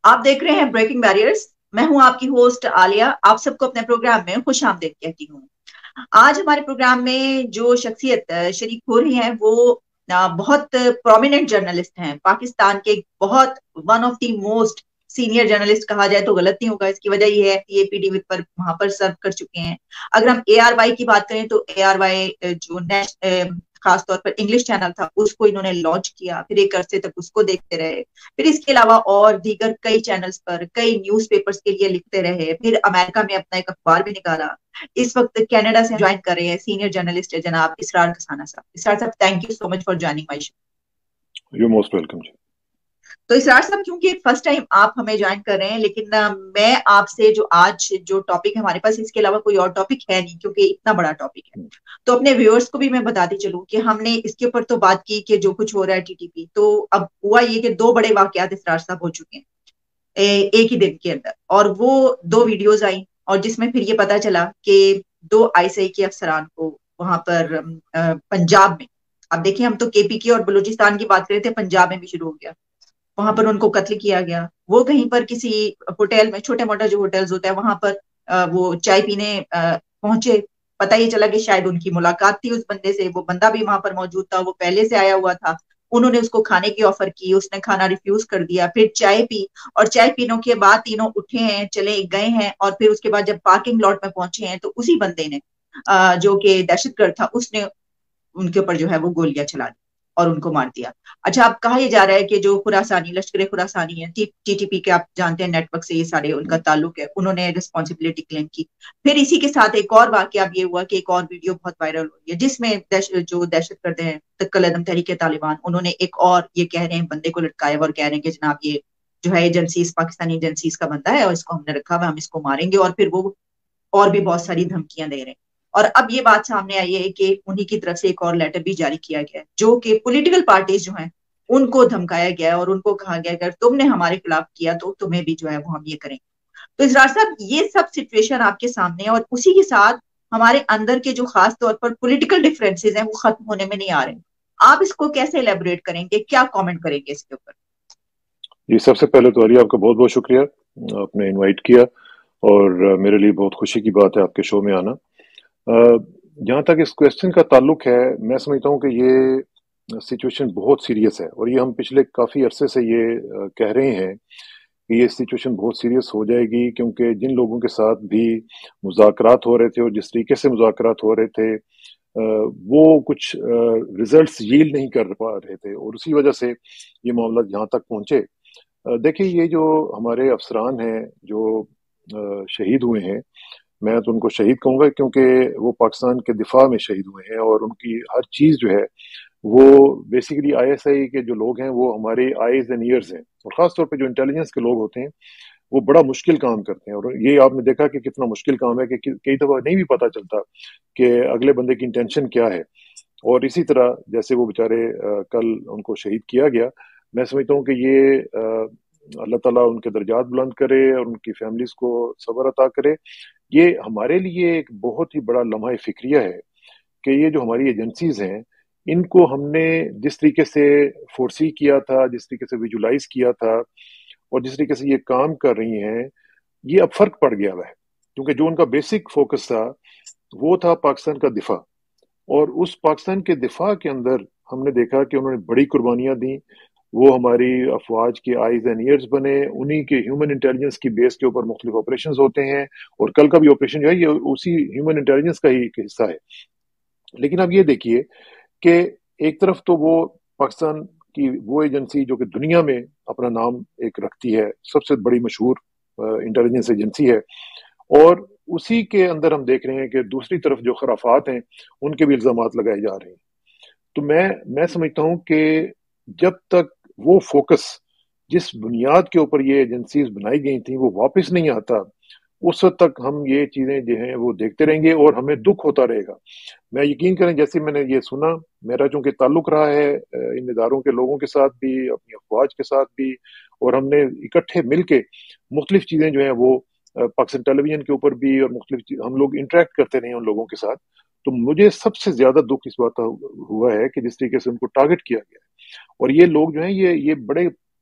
آپ دیکھ رہے ہیں بریکنگ بیریئرز. میں ہوں آپ کی ہوسٹ عالیہ. آپ سب کو اپنے پروگرام میں خوش آمدید کہتی ہوں. آج ہمارے پروگرام میں جو شخصیت شریک ہو رہی ہیں وہ بہت پرومیننٹ جرنلسٹ ہیں. پاکستان کے بہت one of the most senior journalist کہا جائے تو غلط نہیں ہوگا. اس کی وجہ یہ ہے کہ یہ پی ٹی وی پر وہاں پر سرو کر چکے ہیں. اگر ہم اے آر وائی کی بات کریں تو اے آر وائی جو خاص طور پر انگلش چینل تھا اس کو انہوں نے لانچ کیا, پھر ایک عرصے تک اس کو دیکھتے رہے, پھر اس کے علاوہ اور دیگر کئی چینلز پر کئی نیوز پیپرز کے لیے لکھتے رہے, پھر امریکہ میں اپنا ایک اخبار بھی نکالا. اس وقت کینیڈا سے جوائن کر رہے ہیں سینئر جرنلسٹ جناب اسرار کسانہ صاحب. اسرار صاحب, thank you so much for joining my show. You most welcome. تو اسرار صاحب, کیونکہ فرسٹ ٹائم آپ ہمیں جوائن کر رہے ہیں, لیکن میں آپ سے جو آج جو ٹاپک ہے ہمارے پاس, اس کے علاوہ کوئی اور ٹاپک ہے نہیں کیونکہ اتنا بڑا ٹاپک ہے, تو اپنے ویورز کو بھی میں بتاتی چلوں کہ ہم نے اس کے اوپر تو بات کی کہ جو کچھ ہو رہا ہے ٹی ٹی پی, تو اب ہوا یہ کہ 2 بڑے واقعات اسرار صاحب ہو چکے ہیں ایک ہی دن کے اندر, اور وہ 2 ویڈیوز آئیں اور جس میں پھر یہ پتا چلا کہ 2 آئی ایس آئی کے افسران کو وہاں پر پنجاب میں, اب دیکھیں ہم تو کے پی کی اور بلوچستان کی بات کر رہے تھے, پنجاب میں بھی شروع ہو گیا, وہاں پر ان کو قتل کیا گیا. وہ کہیں پر کسی ہوٹل میں, چھوٹے موٹا جو ہوٹلز ہوتا ہے وہاں پر وہ چائے پینے پہنچے, پتہ یہ چلا کہ شاید ان کی ملاقات تھی اس بندے سے, وہ بندہ بھی وہاں پر موجود تھا, وہ پہلے سے آیا ہوا تھا. انہوں نے اس کو کھانے کی آفر کی, اس نے کھانا ریفیوز کر دیا, پھر چائے پی, اور چائے پینے کے بعد تینوں اٹھے ہیں, چلے گئے ہیں, اور پھر اس کے بعد جب پارکنگ لاٹ میں پہنچے ہیں تو اسی بندے نے جو کہ دہشت گرد تھا اس نے ان کے اوپر جو ہے وہ گولیاں چلا دی اور ان کو مار دیا. اچھا, اب کہا یہ جا رہا ہے کہ جو خراسانی لشکر خراسانی ہے, ٹی ٹی پی کے آپ جانتے ہیں نیٹ ورک سے یہ سارے ان کا تعلق ہے, انہوں نے ریسپانسبلٹی کلیم کی. پھر اسی کے ساتھ ایک اور واقعہ اب یہ ہوا کہ ایک اور ویڈیو بہت وائرل ہوئی ہے جس میں جو دہشت گرد ہیں تقل عدم تحریک طالبان, انہوں نے ایک اور یہ کہہ رہے ہیں بندے کو لٹکایا اور کہہ رہے ہیں کہ جناب یہ جو ہے ایجنسیز پاکستانی ایجنسیز کا بندہ ہے اور اس کو ہم نے رکھا ہوا, ہم اس کو ماریں گے, اور پھر وہ اور بھی بہت ساری دھمکیاں دے رہے ہیں. اور اب یہ بات سامنے آئی ہے کہ انہی کی طرف سے ایک اور لیٹر بھی جاری کیا گیا ہے جو کہ پولیٹیکل پارٹیز جو ہیں ان کو دھمکایا گیا ہے اور ان کو کہا گیا اگر تم نے ہمارے خلاف کیا تو تمہیں بھی جو ہے وہ ہم یہ کریں گے. تو اسرار صاحب, یہ سب سچویشن آپ کے سامنے ہے, اور اسی کے ساتھ ہمارے اندر کے جو خاص طور پر پولیٹیکل ڈفرینسز ہیں وہ ختم ہونے میں نہیں آ رہے. آپ اس کو کیسے ایلیبوریٹ کریں گے, کیا کامنٹ کریں گے اس کے اوپر؟ جی, سب سے پہلے تو علی آپ کا بہت بہت شکریہ, آپ نے انوائٹ کیا, اور میرے لیے بہت خوشی کی بات ہے آپ کے شو میں آنا. جہاں تک اس کویسچن کا تعلق ہے, میں سمجھتا ہوں کہ یہ سچویشن بہت سیریس ہے, اور یہ ہم پچھلے کافی عرصے سے یہ کہہ رہے ہیں کہ یہ سچویشن بہت سیریس ہو جائے گی, کیونکہ جن لوگوں کے ساتھ بھی مذاکرات ہو رہے تھے اور جس طریقے سے مذاکرات ہو رہے تھے وہ کچھ ریزلٹس ییلڈ نہیں کر پا رہے تھے, اور اسی وجہ سے یہ معاملات یہاں تک پہنچے. دیکھیں, یہ جو ہمارے افسران ہیں جو شہید ہوئے ہیں, میں تو ان کو شہید کہوں گا کیونکہ وہ پاکستان کے دفاع میں شہید ہوئے ہیں, اور ان کی ہر چیز جو ہے وہ بیسیکلی آئی ایس آئی کے جو لوگ ہیں وہ ہمارے آئیز اینڈ ایئرز ہیں, اور خاص طور پہ جو انٹیلیجنس کے لوگ ہوتے ہیں وہ بڑا مشکل کام کرتے ہیں, اور یہ آپ نے دیکھا کہ کتنا مشکل کام ہے کہ کئی دفعہ نہیں بھی پتہ چلتا کہ اگلے بندے کی انٹینشن کیا ہے. اور اسی طرح جیسے وہ بیچارے کل ان کو شہید کیا گیا, میں سمجھتا ہوں کہ یہ اللہ تعالیٰ ان کے درجات بلند کرے اور ان کی فیملیز کو صبر عطا کرے. یہ ہمارے لیے ایک بہت ہی بڑا لمحہ فکریہ ہے کہ یہ جو ہماری ایجنسیز ہیں ان کو ہم نے جس طریقے سے فورسی کیا تھا, جس طریقے سے ویژولائز کیا تھا, اور جس طریقے سے یہ کام کر رہی ہیں, یہ اب فرق پڑ گیا ہے, کیونکہ جو ان کا بیسک فوکس تھا وہ تھا پاکستان کا دفاع, اور اس پاکستان کے دفاع کے اندر ہم نے دیکھا کہ انہوں نے بڑی قربانیاں دیں. وہ ہماری افواج کے آئیز اینڈ ایئرز بنے, انہی کے ہیومن انٹیلیجنس کی بیس کے اوپر مختلف آپریشنز ہوتے ہیں, اور کل کا بھی آپریشن جو ہے یہ اسی ہیومن انٹیلیجنس کا ہی ایک حصہ ہے. لیکن اب یہ دیکھیے کہ ایک طرف تو وہ پاکستان کی وہ ایجنسی جو کہ دنیا میں اپنا نام ایک رکھتی ہے, سب سے بڑی مشہور انٹیلیجنس ایجنسی ہے, اور اسی کے اندر ہم دیکھ رہے ہیں کہ دوسری طرف جو خرافات ہیں ان کے بھی الزامات لگائے جا رہے ہیں. تو میں سمجھتا ہوں کہ جب تک وہ فوکس جس بنیاد کے اوپر یہ ایجنسیز بنائی گئی تھیں وہ واپس نہیں آتا, اس وقت تک ہم یہ چیزیں جو ہیں وہ دیکھتے رہیں گے اور ہمیں دکھ ہوتا رہے گا. میں یقین کریں, جیسے میں نے یہ سنا, میرا چونکہ تعلق رہا ہے ان اداروں کے لوگوں کے ساتھ بھی, اپنی افواج کے ساتھ بھی, اور ہم نے اکٹھے مل کے مختلف چیزیں جو ہیں وہ پاکستان ٹیلی ویژن کے اوپر بھی اور مختلف ہم لوگ انٹریکٹ کرتے رہے ان لوگوں کے ساتھ, تو مجھے سب سے زیادہ دکھ اس بات کا ہوا ہے کہ جس طریقے سے ان کو ٹارگٹ کیا گیا ہے. اور یہ لوگ جو ہیں یہ بڑے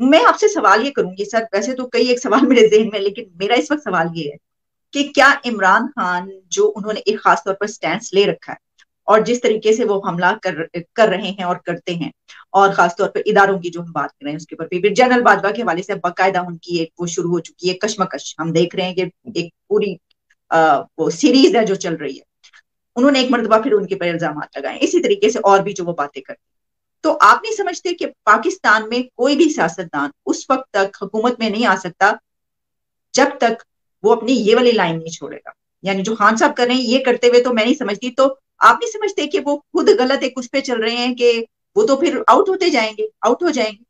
میں آپ سے سوال یہ کروں گی سر، ویسے تو کئی ایک سوال میرے ذہن میں، لیکن میرا اس وقت سوال یہ ہے کہ کیا عمران خان جو انہوں نے ایک خاص طور پر سٹینس لے رکھا ہے اور جس طریقے سے وہ حملہ کر رہے ہیں اور کرتے ہیں، اور خاص طور پر اداروں کی جو ہم بات کر رہے ہیں اس کے اوپر پھر جنرل باجوہ کے حوالے سے باقاعدہ ان کی ایک وہ شروع ہو چکی ہے کشمکش، ہم دیکھ رہے ہیں کہ ایک پوری وہ سیریز ہے جو چل رہی ہے، انہوں نے ایک مرتبہ پھر ان کے پر الزامات لگائے، اسی طریقے سے اور بھی جو وہ باتیں کرتے ہیں۔ تو آپ نہیں سمجھتے کہ پاکستان میں کوئی بھی سیاستدان اس وقت تک حکومت میں نہیں آ سکتا جب تک وہ اپنی یہ والی لائن نہیں چھوڑے گا؟ یعنی جو خان صاحب کر رہے ہیں یہ کرتے ہوئے تو میں نہیں سمجھتی، تو آپ نہیں سمجھتے کہ وہ خود غلط ایک اس پہ چل رہے ہیں کہ وہ تو پھر آؤٹ ہوتے جائیں گے، آؤٹ ہو جائیں گے؟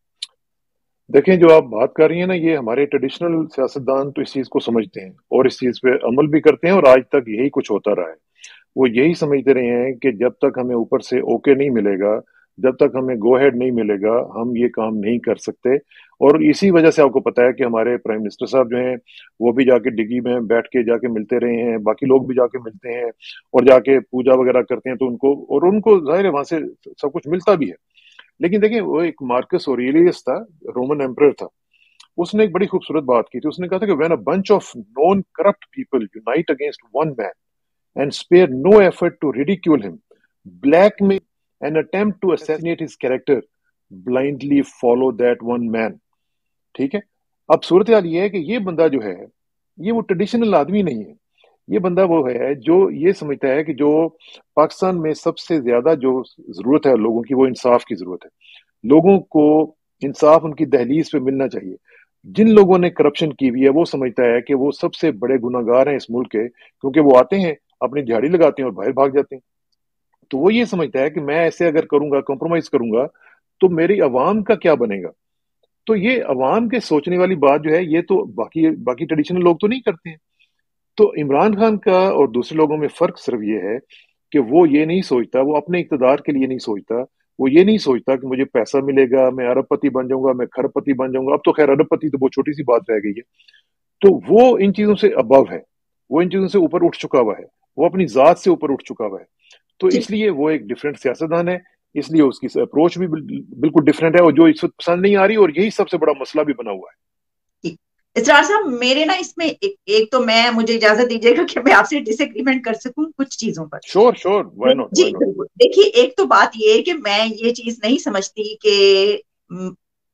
دیکھیں جو آپ بات کر رہی ہیں نا، یہ ہمارے ٹریڈیشنل سیاستدان تو اس چیز کو سمجھتے ہیں اور اس چیز پہ عمل بھی کرتے ہیں، اور آج تک یہی کچھ ہوتا رہا ہے۔ وہ یہی سمجھتے رہے ہیں کہ جب تک ہمیں اوپر سے اوکے نہیں ملے گا، جب تک ہمیں گو ہیڈ نہیں ملے گا، ہم یہ کام نہیں کر سکتے۔ اور اسی وجہ سے آپ کو پتا ہے کہ ہمارے پرائم منسٹر صاحب جو ہیں وہ بھی جا کے ڈگی میں بیٹھ کے جا کے ملتے رہے ہیں، باقی لوگ بھی جا کے ملتے ہیں اور جا کے پوجا وغیرہ کرتے ہیں، تو ان کو ظاہر ہے وہاں سے سب کچھ ملتا بھی ہے۔ لیکن دیکھیں وہ ایک مارکس اوریلیس تھا، رومن ایمپرر تھا، اس نے ایک بڑی خوبصورت بات کی تھی۔ اس نے کہا تھا کہ when a bunch of known corrupt people unite against one man and spare no effort to ridicule him, blackmail, and attempt to assassinate his character, blindly follow that one man. ٹھیک ہے؟ اب صورتحال یہ ہے کہ یہ بندہ جو ہے یہ وہ ٹریڈیشنل آدمی نہیں ہے، یہ بندہ وہ ہے جو یہ سمجھتا ہے کہ جو پاکستان میں سب سے زیادہ جو ضرورت ہے لوگوں کی، وہ انصاف کی ضرورت ہے۔ لوگوں کو انصاف ان کی دہلیز پہ ملنا چاہیے۔ جن لوگوں نے کرپشن کی ہوئی ہے وہ سمجھتا ہے کہ وہ سب سے بڑے گناہ گار ہیں اس ملک کے، کیونکہ وہ آتے ہیں اپنی دہاڑی لگاتے ہیں اور باہر بھاگ جاتے ہیں۔ تو وہ یہ سمجھتا ہے کہ میں ایسے اگر کروں گا، کمپرومائز کروں گا، تو میری عوام کا کیا بنے گا؟ تو یہ عوام کے سوچنے والی بات جو ہے یہ تو باقی ٹریڈیشنل لوگ تو نہیں کرتے ہیں۔ تو عمران خان کا اور دوسرے لوگوں میں فرق صرف یہ ہے کہ وہ یہ نہیں سوچتا، وہ اپنے اقتدار کے لیے نہیں سوچتا، وہ یہ نہیں سوچتا کہ مجھے پیسہ ملے گا، میں ارب پتی بن جاؤں گا، میں کھرب پتی بن جاؤں گا۔ اب تو خیر ارب پتی تو بہت چھوٹی سی بات رہ گئی ہے۔ تو وہ ان چیزوں سے ابو ہے، وہ ان چیزوں سے اوپر اٹھ چکا ہوا ہے، وہ اپنی ذات سے اوپر اٹھ چکا ہوا ہے۔ تو جی اس لیے وہ ایک ڈفرینٹ سیاستدان ہے، اس لیے اس کی اپروچ بھی بالکل ڈفرینٹ ہے، اور جو اس وقت پسند نہیں آ رہی، اور یہی سب سے بڑا مسئلہ بھی بنا ہوا ہے۔ جی اسرار صاحب، میرے نا اس میں ایک تو میں مجھے اجازت دیجیے گا کہ میں آپ سے ڈس ایگریمنٹ کر سکوں کچھ چیزوں پر۔ شور شور، وائی ناٹ جی وائی ناٹ۔ بالکل، دیکھیے ایک تو بات یہ ہے کہ میں یہ چیز نہیں سمجھتی کہ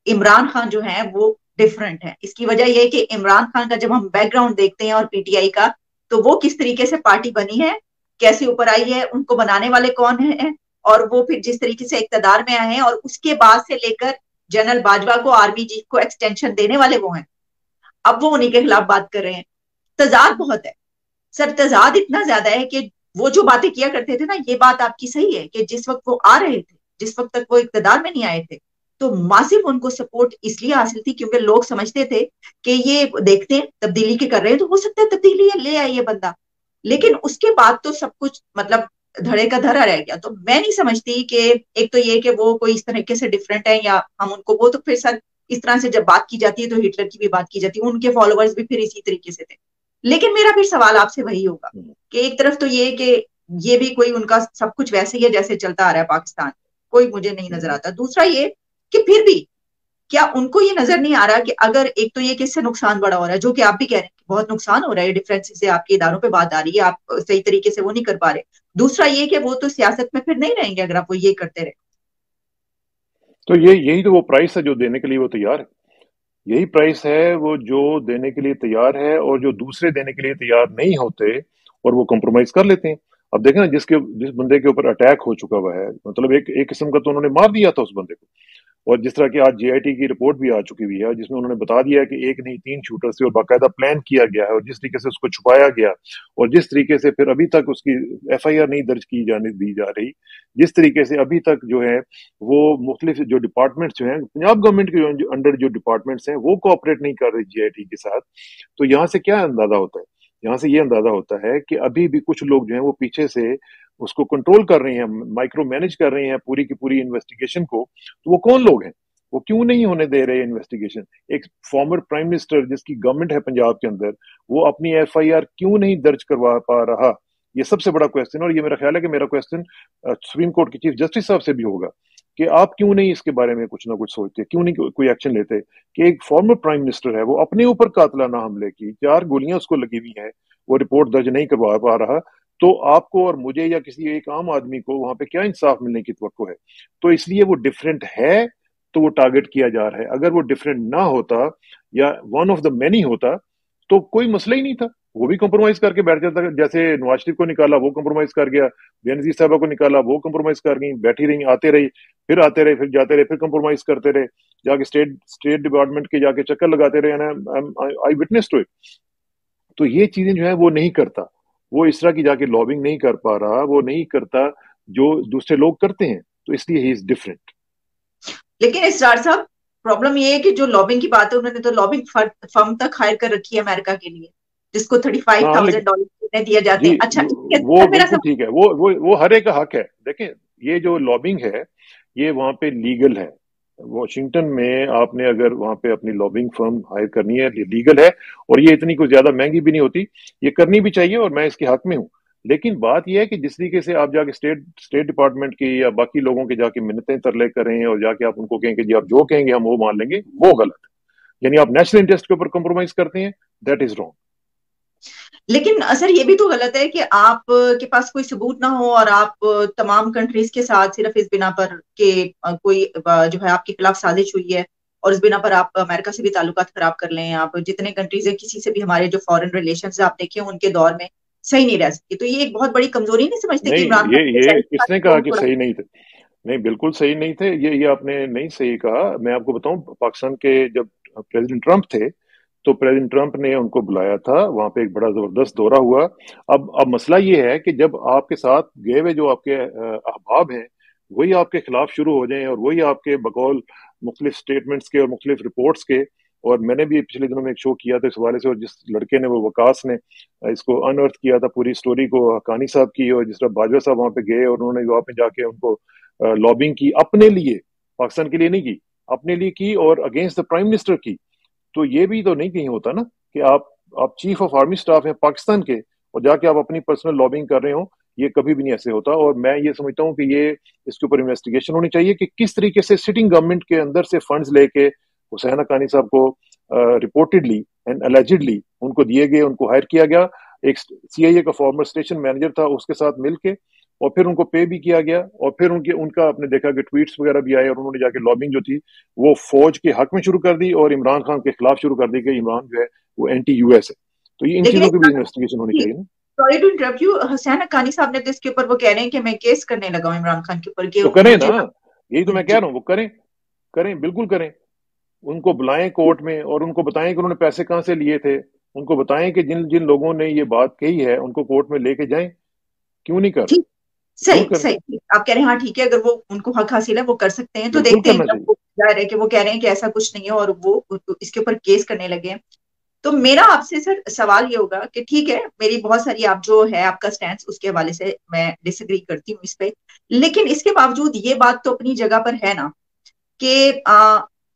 عمران خان جو ہے وہ ڈفرنٹ ہے۔ اس کی وجہ یہ ہے کہ عمران خان کا جب ہم بیک گراؤنڈ دیکھتے ہیں اور پی ٹی آئی کا، تو وہ کس طریقے سے پارٹی بنی ہے، کیسے اوپر آئی ہے، ان کو بنانے والے کون ہیں، اور وہ پھر جس طریقے سے اقتدار میں آئے ہیں، اور اس کے بعد سے لے کر جنرل باجوہ کو آرمی چیف کو ایکسٹینشن دینے والے وہ ہیں، اب وہ انہیں کے خلاف بات کر رہے ہیں۔ تضاد بہت ہے سر، تضاد اتنا زیادہ ہے کہ وہ جو باتیں کیا کرتے تھے نا، یہ بات آپ کی صحیح ہے کہ جس وقت وہ آ رہے تھے، جس وقت تک وہ اقتدار میں نہیں آئے تھے، تو ماسف ان کو سپورٹ اس لیے حاصل تھی کیونکہ لوگ سمجھتے تھے کہ یہ دیکھتے ہیں تبدیلی کے کر رہے ہیں، تو ہو سکتا ہے تبدیلی لے آئیے بندہ۔ لیکن اس کے بعد تو سب کچھ مطلب دھڑے کا دھڑا رہ گیا۔ تو میں نہیں سمجھتی کہ ایک تو یہ کہ وہ کوئی اس طریقے سے ڈفرینٹ ہے یا ہم ان کو، وہ تو پھر سر اس طرح سے جب بات کی جاتی ہے تو ہٹلر کی بھی بات کی جاتی ہے، ان کے فالوورز بھی پھر اسی طریقے سے تھے۔ لیکن میرا پھر سوال آپ سے وہی ہوگا کہ ایک طرف تو یہ کہ یہ بھی کوئی ان کا سب کچھ ویسے ہی ہے جیسے چلتا آ رہا ہے پاکستان، کوئی مجھے نہیں نظر آتا۔ دوسرا یہ کہ پھر بھی کیا ان کو یہ نظر نہیں آ رہا کہ اگر ایک تو یہ کہ اس سے نقصان بڑا ہو رہا ہے، جو کہ آپ بھی کہہ رہے ہیں کہ بہت نقصان ہو رہا ہے، ڈفرینس سے آپ کے اداروں پہ بات آ رہی ہے، آپ صحیح طریقے سے وہ نہیں کر پا رہے۔ دوسرا یہ کہ وہ تو سیاست میں پھر نہیں رہیں گے اگر آپ وہ یہ کرتے رہے۔ تو یہی تو وہ پرائس ہے جو دینے کے لیے وہ تیار ہے، یہی پرائس ہے وہ جو دینے کے لیے تیار ہے، اور جو دوسرے دینے کے لیے تیار نہیں ہوتے اور وہ کمپرومائز کر لیتے ہیں۔ اب دیکھیں نا، جس بندے کے اوپر اٹیک ہو چکا ہوا ہے، مطلب ایک قسم کا تو انہوں نے مار دیا تھا اس بندے کو، اور جس طرح کی آج جے آئی ٹی کی رپورٹ بھی آ چکی ہوئی ہے جس میں انہوں نے بتا دیا ہے کہ ایک نہیں 3 شوٹر سے، اور باقاعدہ پلان کیا گیا ہے، اور جس طریقے سے اس کو چھپایا گیا، اور جس طریقے سے پھر ابھی تک اس کی ایف آئی آر نہیں درج کی جانے دی جا رہی، جس طریقے سے ابھی تک جو ہے وہ مختلف جو ڈپارٹمنٹس جو ہیں پنجاب گورنمنٹ کے انڈر جو ڈپارٹمنٹس ہیں وہ کوآپریٹ نہیں کر رہی جے آئی ٹی کے ساتھ۔ تو یہاں سے کیا اندازہ ہوتا ہے؟ یہاں سے یہ اندازہ ہوتا ہے کہ ابھی بھی کچھ لوگ جو ہیں وہ پیچھے سے اس کو کنٹرول کر رہے ہیں، مائکرو مینج کر رہے ہیں پوری کی پوری انویسٹیگیشن کو۔ تو وہ کون لوگ ہیں؟ وہ کیوں نہیں ہونے دے رہے انویسٹیگیشن؟ ایک فارمر پرائم منسٹر جس کی گورنمنٹ ہے پنجاب کے اندر، وہ اپنی ایف آئی آر کیوں نہیں درج کروا پا رہا؟ یہ سب سے بڑا کویسچن، اور یہ میرا خیال ہے کہ میرا کویسچن سپریم کورٹ کے چیف جسٹس صاحب سے بھی ہوگا کہ آپ کیوں نہیں اس کے بارے میں کچھ نہ کچھ سوچتے, کیوں نہیں کوئی ایکشن لیتے کہ ایک فارمر پرائم منسٹر ہے, وہ اپنے اوپر قاتلانہ حملے کی 4 گولیاں اس کو لگی ہوئی ہیں, وہ رپورٹ درج نہیں کروا پا رہا, تو آپ کو اور مجھے یا کسی ایک عام آدمی کو وہاں پہ کیا انصاف ملنے کی توقع ہے؟ تو اس لیے وہ ڈفرینٹ ہے تو وہ ٹارگٹ کیا جا رہا ہے. اگر وہ ڈفرینٹ نہ ہوتا یا ون آف دا مینی ہوتا تو کوئی مسئلہ ہی نہیں تھا, وہ بھی کمپرومائز کر کے بیٹھ جاتا. جیسے نواز شریف کو نکالا وہ کمپرومائز کر گیا, بینظیر صاحبہ کو نکالا وہ کمپرومائز کر گئی, بیٹھی رہی, آتے رہی, پھر آتے رہے, پھر جاتے رہے, پھر کمپرومائز کرتے رہے, جا کے اسٹیٹ ڈپارٹمنٹ کے جا کے چکر لگاتے رہے. آئی وٹنس ٹو اٹ. تو یہ چیزیں جو ہے وہ نہیں کرتا, وہ اس طرح کی جا کے لابنگ نہیں کر پا رہا, وہ نہیں کرتا جو دوسرے لوگ کرتے ہیں, تو اس لیے ہی از ڈفرینٹ. لیکن اسرار صاحب پرابلم یہ ہے کہ جو لابنگ کی بات ہے, انہوں نے تو لابنگ فرم تک ہائر کر رکھی ہے امریکہ کے لیے, جس کو ہاں لیکن $35,000 دیے جاتے جی ہیں. اچھا وہ میرا بالکل ٹھیک ہے, وہ ہر ایک کا حق ہے. دیکھیں یہ جو لابنگ ہے یہ وہاں پہ لیگل ہے. واشنگٹن میں آپ نے اگر وہاں پہ اپنی لابنگ فرم ہائر کرنی ہے, لیگل ہے, اور یہ اتنی کوئی زیادہ مہنگی بھی نہیں ہوتی, یہ کرنی بھی چاہیے اور میں اس کے حق میں ہوں. لیکن بات یہ ہے کہ جس طریقے سے آپ جا کے اسٹیٹ ڈپارٹمنٹ کی یا باقی لوگوں کے جا کے منتیں ترلے کریں اور جا کے آپ ان کو کہیں کہ جی آپ جو کہیں گے ہم وہ مان لیں گے, وہ غلط ہے. یعنی آپ نیشنل انٹرسٹ کے اوپر کمپرومائز کرتے ہیں, دیٹ از رانگ. لیکن سر یہ بھی تو غلط ہے کہ آپ کے پاس کوئی ثبوت نہ ہو اور آپ تمام کنٹریز کے ساتھ صرف اس بنا پر کہ کوئی جو ہے آپ کے خلاف سازش ہوئی ہے اور اس بنا پر آپ امریکہ سے بھی تعلقات خراب کر لیں. آپ جتنے کنٹریز ہیں کسی سے بھی ہمارے جو فارن ریلیشنز آپ دیکھیں ان کے دور میں صحیح نہیں رہ سکتی. تو یہ ایک بہت بڑی کمزوری نہیں سمجھتے کہ نہیں, عمران یہ کس نے کہا کہ خان صحیح نہیں تھے؟ نہیں, بالکل صحیح نہیں تھے. یہ آپ نے نہیں صحیح کہا. میں آپ کو بتاؤں, پاکستان کے جب پریزیڈنٹ ٹرمپ تھے تو پریزیڈنٹ ٹرمپ نے ان کو بلایا تھا, وہاں پہ ایک بڑا زبردست دورہ ہوا. اب مسئلہ یہ ہے کہ جب آپ کے ساتھ گئے ہوئے جو آپ کے احباب ہیں وہی آپ کے خلاف شروع ہو جائیں اور وہی آپ کے بقول مختلف سٹیٹمنٹس کے اور مختلف رپورٹس کے, اور میں نے بھی پچھلے دنوں میں ایک شو کیا تھا اس حوالے سے, اور جس لڑکے نے, وہ وکاس نے اس کو انرتھ کیا تھا پوری سٹوری کو, حقانی صاحب کی, اور جس طرح باجوہ صاحب وہاں پہ گئے اور انہوں نے وہاں پہ جا کے ان کو لابنگ کی اپنے لیے, پاکستان کے لیے نہیں کی, اپنے لیے کی اور اگینسٹ دا پرائم منسٹر کی. تو یہ بھی تو نہیں کہیں ہوتا نا کہ آپ چیف آف آرمی سٹاف ہیں پاکستان کے اور جا کے آپ اپنی پرسنل لابنگ کر رہے ہوں, یہ کبھی بھی نہیں ایسے ہوتا. اور میں یہ سمجھتا ہوں کہ یہ اس کے اوپر انویسٹیگیشن ہونی چاہیے کہ کس طریقے سے سٹنگ گورنمنٹ کے اندر سے فنڈز لے کے حسین حقانی صاحب کو رپورٹڈلی اینڈ الیجڈلی ان کو دیے گئے, ان کو ہائر کیا گیا. ایک سی آئی اے کا فارمر اسٹیشن مینیجر تھا, اس کے ساتھ مل کے, اور پھر ان کو پے بھی کیا گیا, اور پھر ان کا آپ نے دیکھا کہ ٹویٹس وغیرہ بھی آئے, اور انہوں نے جا کے لابنگ جو تھی وہ فوج کے حق میں شروع کر دی اور عمران خان کے خلاف شروع کر دی کہ عمران جو ہے وہ اینٹی یو ایس ہے. تو یہ ان لیکن چیزوں کی بھی انویسٹیگیشن ہونی چاہیے نا. سوری ٹو انٹرپٹ یو, حسین حقانی صاحب نے تو اس کے اوپر وہ کہہ رہے ہیں کہ میں کیس کرنے لگا ہوں عمران خان کے اوپر کہ تو کریں نا, مجھے یہی تو میں کہہ رہا ہوں, وہ کریں بالکل کریں. ان کو بلائیں کورٹ میں اور ان کو بتائیں کہ انہوں نے پیسے کہاں سے لیے تھے, ان کو بتائیں کہ جن لوگوں نے یہ بات کہی ہے ان کو کورٹ میں لے کے جائیں. کیوں نہیں کر رہے؟ ضرور کریں, صحیح آپ کہہ رہے ہیں, ہاں ٹھیک ہے, اگر وہ ان کو حق حاصل ہے وہ کر سکتے ہیں. تو بالکل دیکھتے ہیں کرنا جب چاہیے. وہ ظاہر ہے کہ وہ کہہ رہے ہیں کہ ایسا کچھ نہیں ہے اور وہ اس کے اوپر کیس کرنے لگے ہیں. تو میرا آپ سے سر سوال یہ ہوگا کہ ٹھیک ہے, میری بہت ساری آپ جو ہے آپ کا سٹینس اس کے حوالے سے میں ڈس ایگری کرتی ہوں اس پہ, لیکن اس کے باوجود یہ بات تو اپنی جگہ پر ہے نا کہ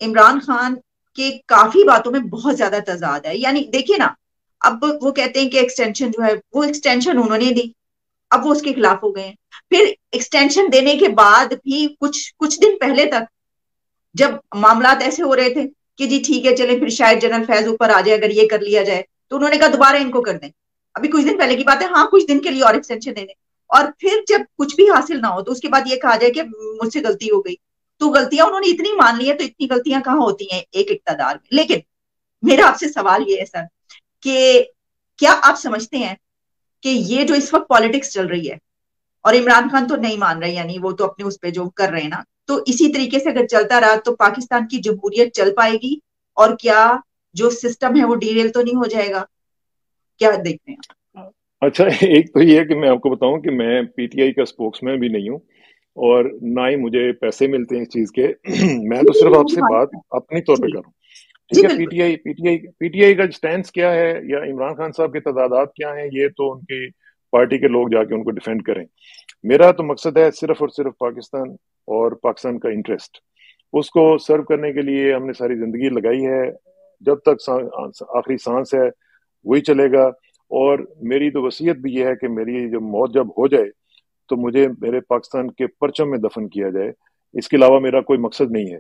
عمران خان کے کافی باتوں میں بہت زیادہ تضاد ہے. یعنی دیکھیے نا, اب وہ کہتے ہیں کہ ایکسٹینشن جو ہے وہ ایکسٹینشن انہوں نے دی, اب وہ اس کے خلاف ہو گئے ہیں. پھر ایکسٹینشن دینے کے بعد بھی کچھ دن پہلے تک جب معاملات ایسے ہو رہے تھے کہ جی ٹھیک ہے چلیں پھر شاید جنرل فیض اوپر آ جائے اگر یہ کر لیا جائے, تو انہوں نے کہا دوبارہ ان کو کر دیں. ابھی کچھ دن پہلے کی بات ہے, ہاں کچھ دن کے لیے اور ایکسٹینشن دے دیں, اور پھر جب کچھ بھی حاصل نہ ہو تو اس کے بعد یہ کہا جائے کہ مجھ سے غلطی ہو گئی. تو غلطیاں انہوں نے اتنی مان لی ہیں, تو اتنی غلطیاں کہاں ہوتی ہیں ایک اقتدار میں. لیکن میرا آپ سے سوال یہ ہے سر کہ کیا آپ سمجھتے ہیں کہ یہ جو اس وقت پالیٹکس چل رہی ہے, اور عمران خان تو نہیں مان رہے, یعنی وہ تو اپنے اس پہ جو کر رہے ہیں نا, تو اسی طریقے سے اگر چلتا رہا تو پاکستان کی جمہوریت چل پائے گی, اور کیا جو سسٹم ہے وہ ڈیریل تو نہیں ہو جائے گا؟ کیا دیکھتے ہیں؟ اچھا, ایک تو یہ ہے کہ میں آپ کو بتاؤں کہ میں پی ٹی آئی کا اسپوکس مین بھی نہیں ہوں اور نہ ہی مجھے پیسے ملتے ہیں اس چیز کے. میں تو صرف آپ سے بات اپنی طور پہ جی کروں. جی ٹھیک ہے, بالکل. پی ٹی آئی کا سٹینس کیا ہے یا عمران خان صاحب کے تضادات کیا ہیں, یہ تو ان کی پارٹی کے لوگ جا کے ان کو ڈیفینڈ کریں. میرا تو مقصد ہے صرف اور صرف پاکستان اور پاکستان کا انٹرسٹ. اس کو سرو کرنے کے لیے ہم نے ساری زندگی لگائی ہے, جب تک آخری سانس ہے وہی چلے گا. اور میری تو وصیت بھی یہ ہے کہ میری جو موت جب ہو جائے تو مجھے میرے پاکستان کے پرچم میں دفن کیا جائے, اس کے علاوہ میرا کوئی مقصد نہیں ہے.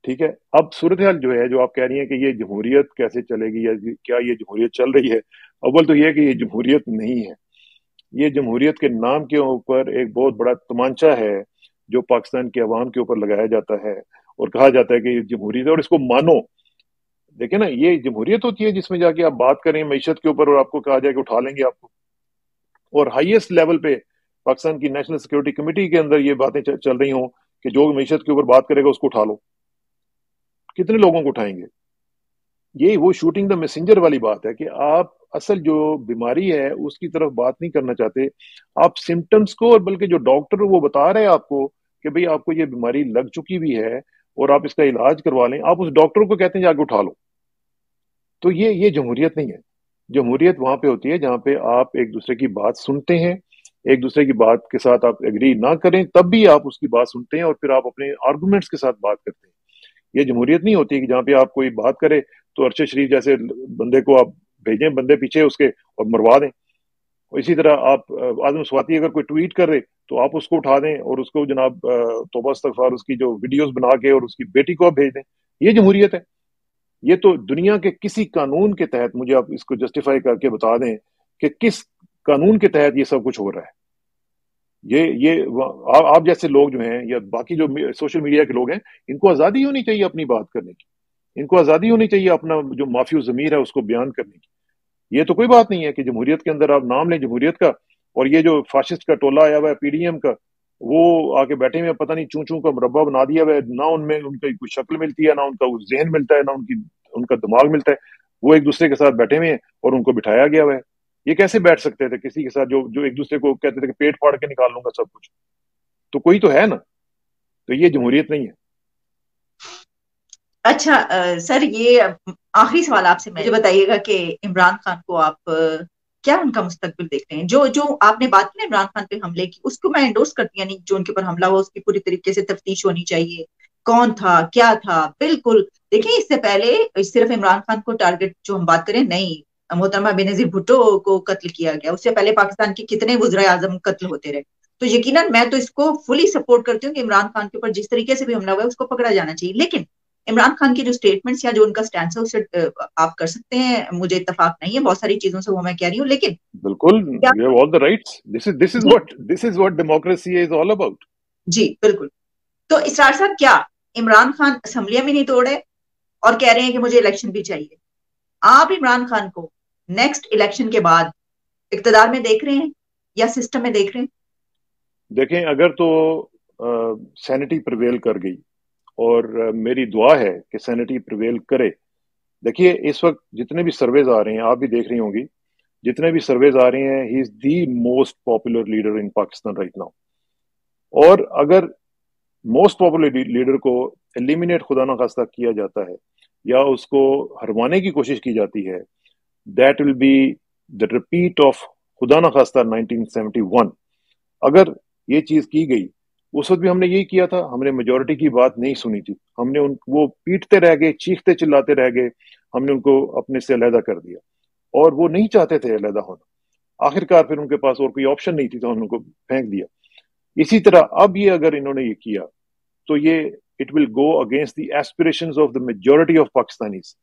ٹھیک ہے. اب صورتحال جو ہے، جو آپ کہہ رہی ہیں کہ یہ جمہوریت کیسے چلے گی یا کیا یہ جمہوریت چل رہی ہے، اول تو یہ کہ یہ جمہوریت نہیں ہے. یہ جمہوریت کے نام کے اوپر ایک بہت بڑا تمانچہ ہے جو پاکستان کے عوام کے اوپر لگایا جاتا ہے اور کہا جاتا ہے کہ یہ جمہوریت ہے اور اس کو مانو. دیکھیں نا، یہ جمہوریت ہوتی ہے جس میں جا کے آپ بات کریں معیشت کے اوپر اور آپ کو کہا جائے کہ اٹھا لیں گے آپ کو. اور ہائیسٹ لیول پہ پاکستان کی نیشنل سیکورٹی کمیٹی کے اندر یہ باتیں چل رہی ہوں کہ جو معیشت کے اوپر بات کرے گا اس کو اٹھا لو. کتنے لوگوں کو اٹھائیں گے؟ یہ وہ شوٹنگ دا میسنجر والی بات ہے کہ آپ اصل جو بیماری ہے اس کی طرف بات نہیں کرنا چاہتے. آپ سمٹمز کو، اور بلکہ جو ڈاکٹر وہ بتا رہے ہیں آپ کو کہ بھئی آپ کو یہ بیماری لگ چکی بھی ہے اور آپ اس کا علاج کروا لیں، آپ اس ڈاکٹر کو کہتے ہیں جا کے اٹھا لو. تو یہ جمہوریت نہیں ہے. جمہوریت وہاں پہ ہوتی ہے جہاں پہ آپ ایک دوسرے کی بات سنتے ہیں، ایک دوسرے کی بات کے ساتھ آپ ایگری نہ کریں تب بھی آپ اس کی بات سنتے ہیں اور پھر آپ اپنے آرگومنٹس کے ساتھ بات کرتے ہیں. یہ جمہوریت نہیں ہوتی کہ جہاں پہ آپ کوئی بات کرے تو ارشد شریف جیسے بندے کو آپ بھیجیں بندے پیچھے اس کے اور مروا دیں. اسی طرح آپ آدم سواتی اگر کوئی ٹویٹ کر رہے تو آپ اس کو اٹھا دیں اور اس کو جناب توبہ استغفار اس کی جو ویڈیوز بنا کے اور اس کی بیٹی کو آپ بھیج دیں. یہ جمہوریت ہے. یہ تو دنیا کے کسی قانون کے تحت مجھے آپ اس کو جسٹیفائی کر کے بتا دیں کہ کس قانون کے تحت یہ سب کچھ ہو رہا ہے. یہ آپ جیسے لوگ جو ہیں یا باقی جو سوشل میڈیا کے لوگ ہیں، ان کو آزادی ہونی چاہیے اپنی بات کرنے کی. ان کو آزادی ہونی چاہیے اپنا جو معافی و ضمیر ہے اس کو بیان کرنے کی. یہ تو کوئی بات نہیں ہے کہ جمہوریت کے اندر آپ نام لیں جمہوریت کا اور یہ جو فاشسٹ کا ٹولہ آیا ہوا ہے پی ڈی ایم کا، وہ آ کے بیٹھے ہوئے پتہ نہیں چوں چوں کا مربع بنا دیا ہوا ہے. نہ ان میں ان کی کوئی شکل ملتی ہے، نہ ان کا ذہن ملتا ہے، نہ ان کا دماغ ملتا ہے. وہ ایک دوسرے کے ساتھ بیٹھے ہوئے ہیں اور ان کو بٹھایا گیا ہوا ہے. یہ کیسے بیٹھ سکتے تھے کسی کے ساتھ جو ایک دوسرے کو کہتے تھے کہ پیٹ پھاڑ کے نکال لوں گا سب کچھ؟ تو کوئی تو ہے نا. تو یہ جمہوریت نہیں ہے. اچھا سر، یہ آخری سوال آپ سے مجھے بتائیے گا کہ عمران خان کو آپ کیا ان کا مستقبل دیکھتے ہیں؟ جو آپ نے بات کی نا عمران خان پہ حملے کی، اس کو میں انڈورس کرتی ہوں، یعنی جو ان کے اوپر حملہ ہوا اس کی پوری طریقے سے تفتیش ہونی چاہیے. کون تھا، کیا تھا، بالکل. دیکھیں اس سے پہلے صرف عمران خان کو ٹارگٹ جو ہم بات کریں، نہیں، محترمہ بینظیر بھٹو کو قتل کیا گیا. اس سے پہلے پاکستان کے کتنے وزرائے اعظم قتل ہوتے رہے. تو یقیناً میں تو اس کو فلی سپورٹ کرتی ہوں کہ عمران خان کے اوپر جس طریقے سے بھی حملہ ہوا ہے اس کو پکڑا جانا چاہیے. لیکن عمران خان کی جو سٹیٹمنٹس یا جو ان کا سٹینس ہے اس سے آپ کر سکتے ہیں، مجھے اتفاق نہیں ہے بہت ساری چیزوں سے، وہ میں کہہ رہی ہوں. لیکن بالکل، کیا you have all the rights. جی this is what democracy is all about. جی بالکل. تو اسرار صاحب، کیا عمران خان اسمبلیاں بھی نہیں توڑے اور کہہ رہے ہیں کہ مجھے الیکشن بھی چاہیے؟ آپ عمران خان کو نیکسٹ الیکشن کے بعد اقتدار میں دیکھ رہے ہیں یا سسٹم میں دیکھ رہے ہیں؟ دیکھیں، اگر تو سینٹی پریویل کر گئی، اور میری دعا ہے کہ سینٹی پریویل کرے. دیکھیے اس وقت جتنے بھی سرویز آ رہے ہیں، آپ بھی دیکھ رہی ہوں گی، جتنے بھی سرویز آ رہے ہیں، he is the most popular leader in Pakistan right now. اور اگر موسٹ پاپولر لیڈر کو ایلیمینیٹ خدا نخواستہ کیا جاتا ہے یا اس کو ہروانے کی کوشش کی جاتی ہے، that will be the repeat of خدا نخواستہ 1971. اگر یہ چیز کی گئی، اس وقت بھی ہم نے یہی کیا تھا. ہم نے میجورٹی کی بات نہیں سنی تھی. ہم نے وہ پیٹتے رہ گئے، چیختے چلاتے رہ گئے. ہم نے ان کو اپنے سے علیحدہ کر دیا اور وہ نہیں چاہتے تھے علیحدہ ہونا. آخرکار پھر ان کے پاس اور کوئی آپشن نہیں تھی تو ہم نے ان کو پھینک دیا. اسی طرح اب یہ اگر انہوں نے یہ کیا تو یہ it will go against the aspirations of the majority of Pakistanis,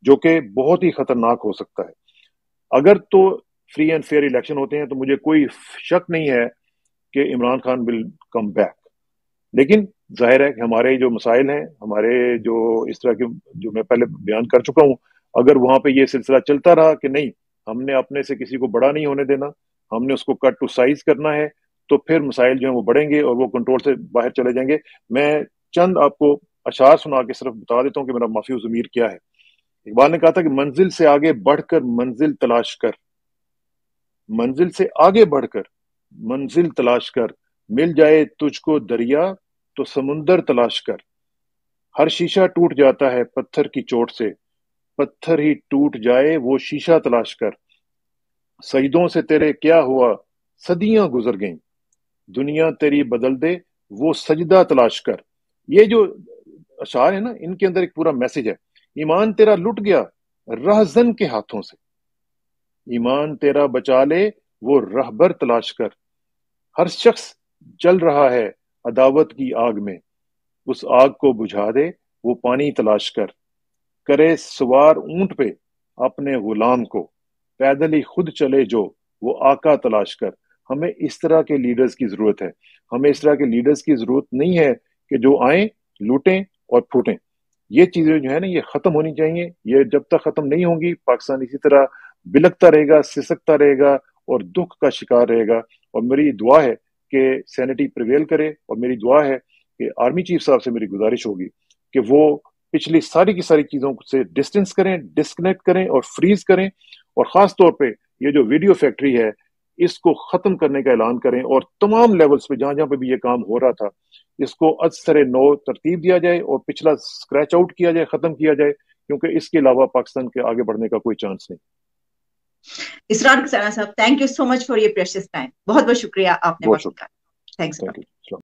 جو کہ بہت ہی خطرناک ہو سکتا ہے. اگر تو فری اینڈ فیئر الیکشن ہوتے ہیں تو مجھے کوئی شک نہیں ہے کہ عمران خان ول کم بیک. لیکن ظاہر ہے کہ ہمارے جو مسائل ہیں، ہمارے جو اس طرح کے جو میں پہلے بیان کر چکا ہوں، اگر وہاں پہ یہ سلسلہ چلتا رہا کہ نہیں، ہم نے اپنے سے کسی کو بڑا نہیں ہونے دینا، ہم نے اس کو کٹ ٹو سائز کرنا ہے، تو پھر مسائل جو ہیں وہ بڑھیں گے اور وہ کنٹرول سے باہر چلے جائیں گے. میں چند آپ کو اشعار سنا کے صرف بتا دیتا ہوں کہ میرا معافی و ضمیر کیا ہے. اقبال نے کہا تھا کہ منزل سے آگے بڑھ کر منزل تلاش کر، منزل سے آگے بڑھ کر منزل تلاش کر، مل جائے تجھ کو دریا تو سمندر تلاش کر. ہر شیشہ ٹوٹ جاتا ہے پتھر کی چوٹ سے، پتھر ہی ٹوٹ جائے وہ شیشہ تلاش کر. سجدوں سے تیرے کیا ہوا صدیاں گزر گئیں، دنیا تیری بدل دے وہ سجدہ تلاش کر. یہ جو اشعار ہے نا، ان کے اندر ایک پورا میسج ہے. ایمان تیرا لٹ گیا رہزن کے ہاتھوں سے، ایمان تیرا بچا لے وہ رہبر تلاش کر. ہر شخص جل رہا ہے عداوت کی آگ میں، اس آگ کو بجھا دے وہ پانی تلاش کر، کرے سوار اونٹ پہ اپنے غلام کو، پیدل ہی خود چلے جو وہ آقا تلاش کر۔ ہمیں اس طرح کے لیڈرز کی ضرورت ہے، ہمیں اس طرح کے لیڈرز کی ضرورت نہیں ہے کہ جو آئیں لوٹیں اور پھوٹیں۔ یہ چیزیں جو ہے نا یہ ختم ہونی چاہیے۔ یہ جب تک ختم نہیں ہوں گی پاکستان اسی طرح بلکتا رہے گا، سسکتا رہے گا اور دکھ کا شکار رہے گا۔ اور میری دعا ہے کہ سینٹی پریویل کرے، اور میری دعا ہے کہ آرمی چیف صاحب سے میری گزارش ہوگی کہ وہ پچھلی ساری کی ساری چیزوں سے ڈسٹنس کریں، ڈسکنیکٹ کریں اور فریز کریں، اور خاص طور پہ یہ جو ویڈیو فیکٹری ہے اس کو ختم کرنے کا اعلان کریں، اور تمام لیولز پہ جہاں جہاں پہ بھی یہ کام ہو رہا تھا اس کو از سر نو ترتیب دیا جائے اور پچھلا اسکریچ آؤٹ کیا جائے، ختم کیا جائے، کیونکہ اس کے علاوہ پاکستان کے آگے بڑھنے کا کوئی چانس نہیں۔ اسرار کسانہ صاحب، thank you so much for your precious time, بہت بہت شکریہ آپ نے وقت نکالا، تھینکس۔